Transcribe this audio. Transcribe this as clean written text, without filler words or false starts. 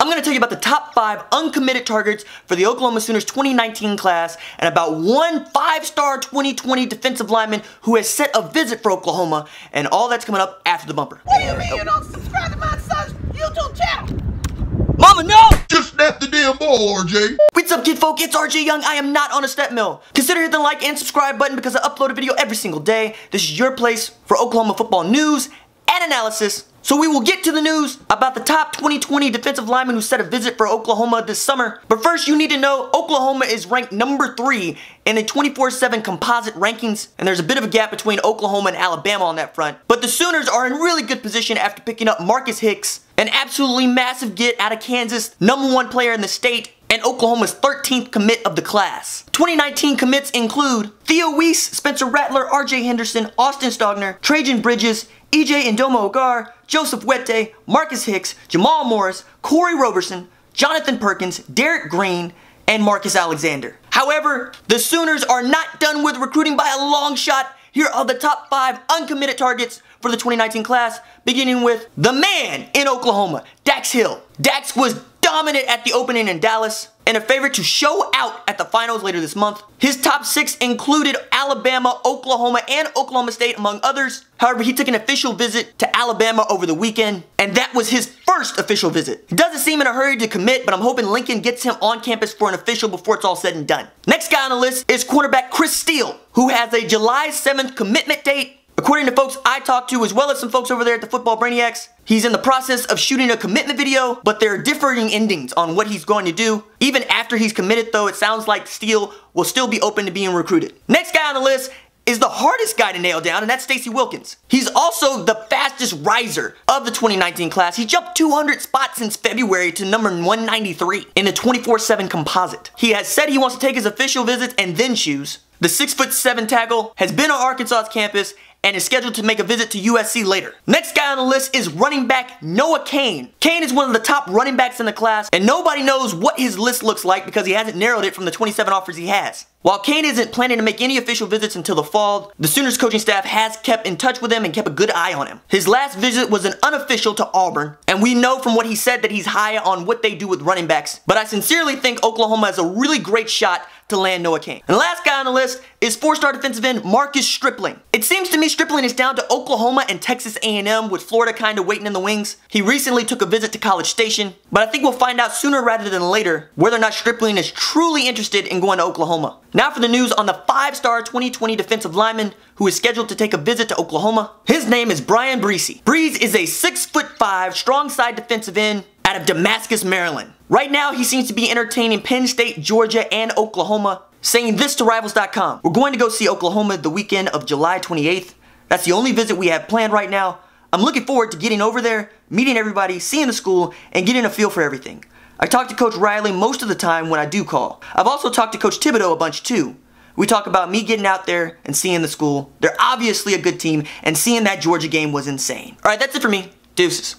I'm going to tell you about the top 5 uncommitted targets for the Oklahoma Sooners 2019 class and about one 5-star 2020 defensive lineman who has set a visit for Oklahoma, and all that's coming up after the bumper. What do you mean you don't subscribe to my son's YouTube channel? Mama, no! Just snap the damn ball, RJ. What's up, kid folk? It's RJ Young. I am not on a step mill. Consider hitting the like and subscribe button because I upload a video every single day. This is your place for Oklahoma football news and analysis. So we will get to the news about the top 2020 defensive lineman who set a visit for Oklahoma this summer. But first, you need to know Oklahoma is ranked number 3 in the 24/7 composite rankings, and there's a bit of a gap between Oklahoma and Alabama on that front. But the Sooners are in really good position after picking up Marcus Hicks, an absolutely massive get out of Kansas, #1 player in the state, and Oklahoma's 13th commit of the class. 2019 commits include Theo Weiss, Spencer Rattler, RJ Henderson, Austin Stogner, Trajan Bridges, EJ Ndomo-Ogar, Joseph Wette, Marcus Hicks, Jamal Morris, Corey Roberson, Jonathan Perkins, Derek Green, and Marcus Alexander. However, the Sooners are not done with recruiting by a long shot. Here are the top 5 uncommitted targets for the 2019 class, beginning with the man in Oklahoma, Dax Hill. Dax was dominant at the opening in Dallas and a favorite to show out at the finals later this month. His top 6 included Alabama, Oklahoma, and Oklahoma State, among others. However, he took an official visit to Alabama over the weekend, and that was his first official visit. He doesn't seem in a hurry to commit, but I'm hoping Lincoln gets him on campus for an official before it's all said and done. Next guy on the list is cornerback Chris Steele, who has a July 7th commitment date. According to folks I talked to, as well as some folks over there at the Football Brainiacs, he's in the process of shooting a commitment video, but there are differing endings on what he's going to do. Even after he's committed, though, it sounds like Steele will still be open to being recruited. Next guy on the list is the hardest guy to nail down, and that's STACEY Wilkins. He's also the fastest riser of the 2019 class. He jumped 200 spots since February to number 193 in the 24/7 composite. He has said he wants to take his official visits and then choose. The 6'7" tackle has been on Arkansas's campus and is scheduled to make a visit to USC later. Next guy on the list is running back Noah Cain. Cain is one of the top running backs in the class, and nobody knows what his list looks like because he hasn't narrowed it from the 27 offers he has. While Cain isn't planning to make any official visits until the fall, the Sooners coaching staff has kept in touch with him and kept a good eye on him. His last visit was an unofficial to Auburn, and we know from what he said that he's high on what they do with running backs, but I sincerely think Oklahoma has a really great shot to land Noah Cain. And the last guy on the list is 4-star defensive end Marcus Stripling. It seems to me Stripling is down to Oklahoma and Texas A&M, with Florida kind of waiting in the wings. He recently took a visit to College Station, but I think we'll find out sooner rather than later whether or not Stripling is truly interested in going to Oklahoma. Now for the news on the 5-star 2020 defensive lineman who is scheduled to take a visit to Oklahoma. His name is Brian Breesy. Breeze is a 6'5", strong side defensive end out of Damascus, Maryland. Right now, he seems to be entertaining Penn State, Georgia, and Oklahoma, saying this to Rivals.com. We're going to go see Oklahoma the weekend of July 28th. That's the only visit we have planned right now. I'm looking forward to getting over there, meeting everybody, seeing the school, and getting a feel for everything. I talk to Coach Riley most of the time when I do call. I've also talked to Coach Thibodeau a bunch too. We talk about me getting out there and seeing the school. They're obviously a good team, and seeing that Georgia game was insane. Alright, that's it for me. Deuces.